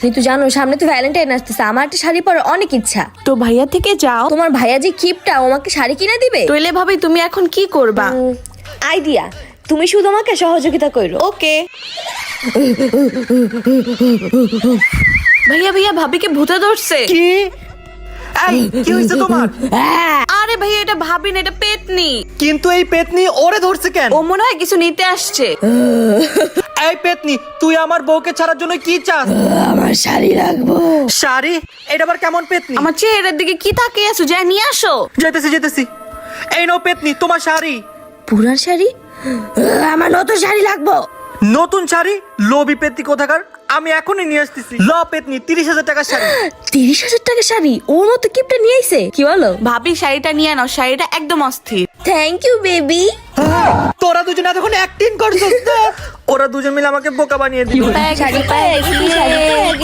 ঋতু জানো সামনে তো ভ্যালেন্টাইন আসতেছে, আমার একটা শাড়ি পরার অনেক ইচ্ছা। তো ভাইয়া থেকে যাও। তোমার ভাইয়া যে কিপটা, ও আমাকে শাড়ি কিনে দিবে? তইলে ভাবি তুমি এখন কি করবা? আইডিয়া, তুমি শুধু আমাকে সহযোগিতা করো। ওকে। ভাইয়া ভাইয়া ভাবিকে ভূতে ধরছে। কি? এই কি হইছে তোমার? আরে ভাইয়া এটা ভাবি না, এটা পেতনি। কিন্তু এই পেতনি ওরে ধরছে কেন? ও মনে হয় কিছু নিতে আসছে। এই পেতনি, তুই আমার বউকে ছাড়ার জন্য কি চাস? আমার শাড়ি লাগবো। শাড়ি? এটা আবার কেমন পেতনি? আমার চেহারার দিকে কি তাকিয়ে আছো, যা নিয়ে আসো। যেতেছি। এই নাও পেতনি, তোমার শাড়ি। পুরান শাড়ি? আমার নতুন শাড়ি লাগবো। নতুন শাড়ি? লোভী পেতনি কোথাকার, আমি এখনই নিয়ে আসতেছি। ল পেতনি, 30,000 টাকার শাড়ি। 30,000 টাকা শাড়ি? ওর মতো কিপটা নিয়ে আইছে? কি বলো? ভাবি শাড়িটা নিয়ে নাও, শাড়িটা একদম অস্থির। Thank you baby. তোরা দুজন এতক্ষণ অ্যাক্টিং করছিস না? ওরা দুজন মিলে আমাকে বোকা বানিয়ে দিল। শাড়ি পায়ে